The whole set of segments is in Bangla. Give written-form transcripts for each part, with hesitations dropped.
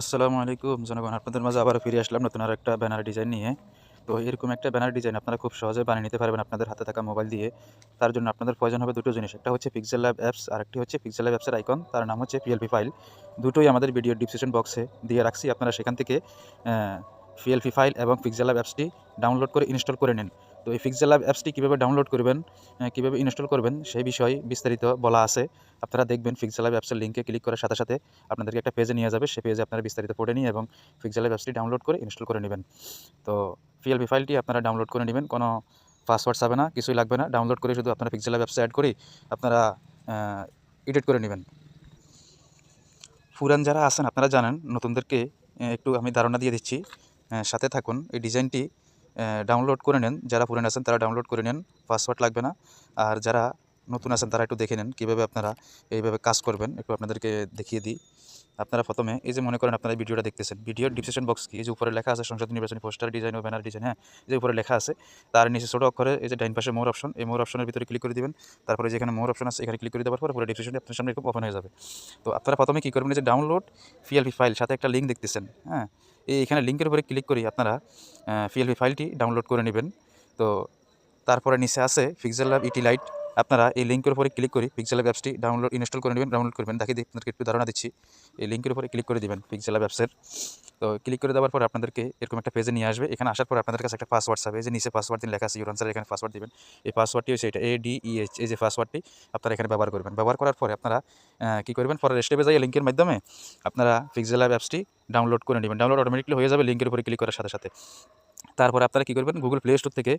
আসসালামু আলাইকুম জনগণ, আপনাদের মাঝে আবারও ফিরে আসলাম নতুন আরেকটা ব্যানার ডিজাইন নিয়ে। তো এরকম একটা ব্যানার ডিজাইন আপনারা খুব সহজে বানিয়ে নিতে পারবেন আপনাদের হাতে থাকা মোবাইল দিয়ে। তার জন্য আপনাদের প্রয়োজন হবে দুটো জিনিস। একটা হচ্ছে পিক্সেল ল্যাব অ্যাপস, আরেকটি হচ্ছে পিক্সেল ল্যাব অ্যাপসের আইকন, তার নাম হচ্ছে পিএলপি ফাইল। দুটোই আমাদের ভিডিও ডিসক্রিপশন বক্সে দিয়ে রাখছি। আপনারা সেখান থেকে পিএলপি ফাইল এবং পিক্সেল ল্যাব অ্যাপসটি ডাউনলোড করে ইনস্টল করে নিন। তো এই পিক্সেল ল্যাব অ্যাপসটি কীভাবে ডাউনলোড করবেন, কীভাবে ইনস্টল করবেন সেই বিষয়ে বিস্তারিত বলা আছে। আপনারা দেখবেন পিক্সেল ল্যাব অ্যাপসের লিঙ্কে ক্লিক করার সাথে সাথে আপনাদেরকে একটা পেজে নিয়ে যাবে। সেই পেজে আপনারা বিস্তারিত পড়ে নিয়ে এবং পিক্সেল ল্যাব অ্যাপসটি ডাউনলোড করে ইনস্টল করে নেবেন। তো পিএলপি ফাইলটি আপনারা ডাউনলোড করে নেবেন, কোনো পাসওয়ার্ড চাবে না, কিছুই লাগবে না। ডাউনলোড করে শুধু আপনারা পিক্সেল ল্যাব অ্যাপসে অ্যাড করেই আপনারা এডিট করে নেবেন। পুরান যারা আছেন আপনারা জানেন, নতুনদেরকে একটু আমি ধারণা দিয়ে দিচ্ছি, সাথে থাকুন। এই ডিজাইনটি ডাউনলোড করে নেন, যারা পুরান আছেন তারা ডাউনলোড করে নেন, পাসওয়ার্ড লাগবে না। আর যারা নতুন আছেন তারা একটু দেখে নেন কীভাবে আপনারা এইভাবে কাজ করবেন। একটু আপনাদেরকে দেখিয়ে দিই। আপনারা প্রথমে এই যে মনে করেন আপনারা ভিডিওটা দেখতেছেন, ভিডিওর ডিসক্রিপশন বক্স কি, এই যে উপরে লেখা আছে সংসদ নির্বাচনী পোস্টার ডিজাইন ও ব্যানার ডিজাইন, হ্যাঁ, এই যে উপরে লেখা আছে তার নিচে ছোটো অক্ষরে এই যে ডাইন পাশে মোর অপশন, এই মোর অপশনের ভিতরে ক্লিক করে দিবেন। তারপরে যেখানে মোর অপশন আছে এখানে ক্লিক করে দেওয়ার পরে পুরো ডিসক্রিপশনটি আপনার সামনে এরকম ওপেন হয়ে যাবে। তো আপনারা প্রথমে কী করবেন, এই যে ডাউনলোড পিএলপি ফাইল সাথে একটা লিঙ্ক দেখতেছেন, হ্যাঁ, এইখানে লিঙ্কের উপরে ক্লিক করি আপনারা পিএলপি ফাইলটি ডাউনলোড করে নেবেন। তো তারপরে নিচে আছে পিক্সেল ল্যাব ইটি লাইট, আপনারা এই লিঙ্কের উপরে ক্লিক করি পিক্সেল ল্যাব অ্যাপসটি ডাউনলোড ইনস্টল করে নেবেন, ডাউনলোড করবেন। দেখি আপনাদেরকে একটু ধারণা দিচ্ছি। এই লিঙ্কের উপরে ক্লিক করে দিবেন পিক্সেল ল্যাব অ্যাপসের। তো ক্লিক করে দেওয়ার পর আপনাদেরকে এরকম একটা পেজে নিয়ে আসবে। এখানে আসার পর আপনাদের কাছে একটা পাসওয়ার্ড চাবে, এই যে নিচে পাসওয়ার্ড দিন লেখা আছে ইউর আনসার, এখানে পাসওয়ার্ড দিবেন। এই পাসওয়ার্ডটি হচ্ছে এটা ADEH, এই যে পাসওয়ার্ডটি আপনারা এখানে ব্যবহার করবেন। ব্যবহার করার পরে আপনারা কী করবেন, পরের স্টেপে যাই লিঙ্কের মাধ্যমে আপনারা পিক্সেল ল্যাব অ্যাপসটি ডাউনলোড করে নেবেন। ডাউনলোড অটোমেটিকলি হয়ে যাবে লিঙ্কের উপরে ক্লিক করার সাথে সাথে। তারপরে আপনারা কী করবেন, গুগল প্লে স্টোর থেকে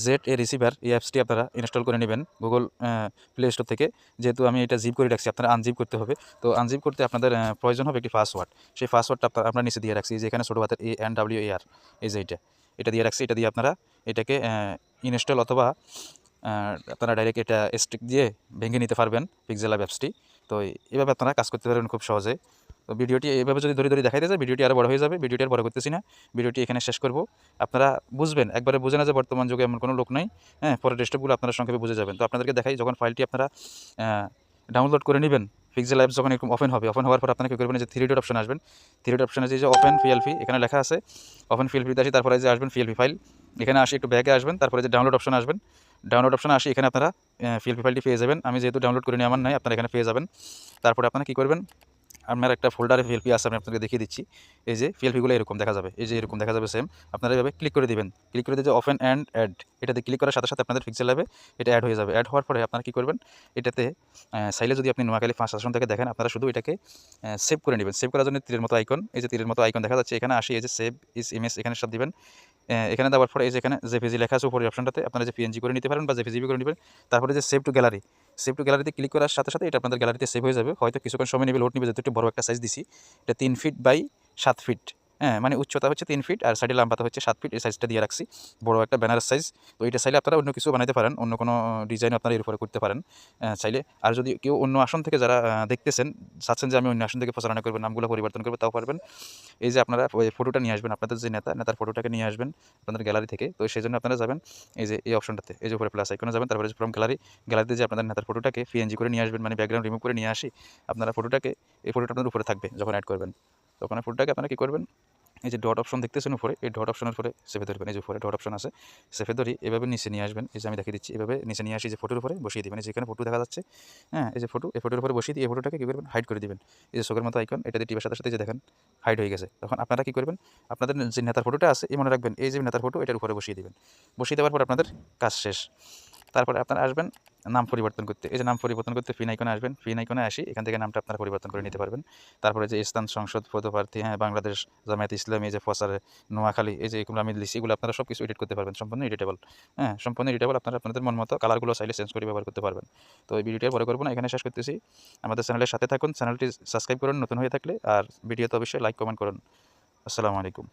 ZA রিসিভার এই অ্যাপসটি আপনারা ইনস্টল করে নেবেন গুগল প্লে স্টোর থেকে। যেহেতু আমি এটা জিপ করে রাখছি, আপনারা আনজিপ করতে হবে। তো আনজিপ করতে আপনাদের প্রয়োজন হবে একটি পাসওয়ার্ড। সেই পাসওয়ার্ডটা আপনারা নিচে দিয়ে রাখছি, যে এখানে ছোটো হাতের ANWAR, এই যে এটা দিয়ে রাখছি। এটা দিয়ে আপনারা এটাকে ইনস্টল অথবা আপনারা ডাইরেক্ট এটা স্টিক দিয়ে ভেঙে নিতে পারবেন পিক্সেল ল্যাব অ্যাপসটি। তো এভাবে আপনারা কাজ করতে পারবেন খুব সহজে। তো ভিডিওটি এইভাবে যদি ধরে দেখাইতে যায় ভিডিওটি আরও বড় হয়ে যাবে। ভিডিওটি আর বড় করতেছি না, ভিডিওটি এখানে শেষ করব। আপনারা বুঝবেন, একবারে বুঝে না যে বর্তমান যুগে এমন কোনো লোক নাই, হ্যাঁ, পরের স্টেপগুলো আপনারা সংক্ষেপে বুঝে যাবেন। তো আপনাদেরকে দেখাই, যখন ফাইলটি আপনারা ডাউনলোড করে নেবেন, পিক্সেল অ্যাপস যখন একটু ওপেন হবে, ওপেন হওয়ার পর আপনারা কী করবেন, যে 3 ডট অপশন আসবেন। 3 ডট অপশনে যে ওপেন পিএলপি এখানে লেখা আছে, ওপেন পিএলপিতে আসি, তারপরে যে আসবেন পিএলপি ফাইল, এখানে আসি একটু ব্যাকে আসবেন, তারপরে যে ডাউনলোড অপশনে আসবেন। ডাউনলোড অপশনে আসি, এখানে আপনারা পিএলপি ফাইলটি পেয়ে যাবেন। আমি যেহেতু ডাউনলোড করে নিই আমার নাই, আপনারা এখানে পেয়ে যাবেন। তারপরে আপনারা কী করবেন, আমার একটা ফোল্ডারে পিএলপি আছে, আমি আপনাদেরকে দেখিয়ে দিচ্ছি। এই যে পিএলপিগুলো এরকম দেখা যাবে, এই যে এরকম দেখা যাবে সেম। আপনারা এভাবে ক্লিক করে দিবেন। ক্লিক করে দিয়ে যে ওপেন অ্যান্ড অ্যাড, এটাতে ক্লিক করার সাথে সাথে আপনাদের পিক্সেল ল্যাবে এটা অ্যাড হয়ে যাবে। অ্যাড হওয়ার পরে আপনারা কী করবেন, এটাতে চাইলে যদি আপনি নোয়াখালী 5 আসন থেকে দেখেন, আপনারা শুধু এটাকে সেভ করে নেবেন। সেভ করার জন্য তীরের মতো আইকন, এই যে তীরের মতো আইকন দেখা যাচ্ছে, এখানে আসি, এই যে সেভ ইজ ইমেজ এখানে সব দিবেন। এখানে দেওয়ার পরে এই যে এখানে জেপিজি লেখা আছে উপরের অপশনটাতে, আপনারা যে পিএনজি করে নিতে পারেন বা জেপিজিবি করে নেবেন। তারপরে যে save two gallery, save two গ্যালারিতে ক্লিক করার সাথে সাথে এটা আপনাদের গ্যালারিতে সেভ হয়ে যাবে। হয়তো কিছুক্ষণ সময় নেবে, লোড নেবে, যেহেতু একটু বড় একটা সাইজ দিছি। এটা 3 ফিট বাই 7 ফিট, হ্যাঁ, মানে উচ্চতা হচ্ছে 3 ফিট আর সাইডে লম্বাতা হচ্ছে 7 ফিট। এই সাইজটা দিয়ে রাখছি, বড় একটা ব্যানারের সাইজ। তো এটা চাইলে আপনারা অন্য কিছু বানাইতে পারেন, অন্য কোনো ডিজাইন আপনারা এর উপরে করতে পারেন চাইলে। আর যদি কেউ অন্য আসন থেকে যারা দেখতেছেন, চাচ্ছেন যে আমি অন্য আসন থেকে প্রচারণা করবেন, নামগুলো পরিবর্তন করবো, তাও পারবেন। এই যে আপনারা ওই ফটোটা নিয়ে আসবেন, আপনাদের যে নেতার ফটোটাকে নিয়ে আসবেন আপনাদের গ্যালারি থেকে। তো সেই জন্য আপনারা যাবেন এই যে এই অপশনটাতে, এই যে উপরে প্লাস আইকনে যাবেন, তারপরে ফ্রম গ্যালারিতে যে আপনাদের নেতার ফটোটাকে পিএনজি করে নিয়ে আসবেন, মানে ব্যাকগ্রাউন্ড রিমুভ করে নিয়ে আসি। আপনারা ফটোটাকে, এই ফটোটা আপনাদের উপরে থাকবে যখন অ্যাড করবেন, তখন ফটোটাকে আপনারা কী করবেন, এই যে ডট অপশন দেখতেছেন উপরে, এই ডট অপশনের উপরে চেপে ধরবেন। এই যে উপরে ডট অপশন আছে, চেপে ধরি এভাবে নিচে নিয়ে আসবেন। এই যে আমি দেখিয়ে দিচ্ছি, এভাবে নিচে নিয়ে আসি, যে ফটোর উপরে বসিয়ে দিবেন। এই যেখানে ফটো দেখা যাচ্ছে, হ্যাঁ, এই যে ফটো, এই ফটোর উপরে বসিয়ে দিয়ে এই ফটোটাকে কী করবেন, হাইড করে দিবেন। এই যে চোখের মতো আইকন, এটা দিয়ে টিপার সাথে সাথে যে দেখেন হাইড হয়ে গেছে। তখন আপনারা কী করবেন, আপনাদের যে নেতার ফটোটা আছে এই মনে রাখবেন, এই যে নেতার ফটো এটার উপরে বসিয়ে দিবেন। বসিয়ে দেওয়ার পর আপনাদের কাজ শেষ। তারপরে আপনারা আসবেন নাম পরিবর্তন করতে। এই যে নাম পরিবর্তন করতে পিন আইকনে আসবেন, পিন আইকনে আসি, এখান থেকে নামটা আপনারা পরিবর্তন করে নিতে পারবেন। তারপরে যে স্থান সংসদ পদপ্রার্থী, হ্যাঁ, বাংলাদেশ জামায়াত ইসলামী, এই যে ফসারে নোয়াখালী, এই যে এগুলো আমি লিখছি, এগুলো আপনারা সব কিছু এডিট করতে পারবেন, সম্পূর্ণ এডিটেবল, হ্যাঁ, সম্পূর্ণ এডিটেবল। আপনারা আপনাদের মন মতো কালারগুলো চাইলে চেঞ্জ করে ব্যবহার করতে পারবেন। তো এই ভিডিওটি আর বড় করবো না, এখানে শেষ করতেছি। আমাদের চ্যানেলের সাথে থাকুন, চ্যানেলটি সাবস্ক্রাইব করুন নতুন হয়ে থাকলে, আর ভিডিওতে অবশ্যই লাইক কমেন্ট করুন। আসসালামু আলাইকুম।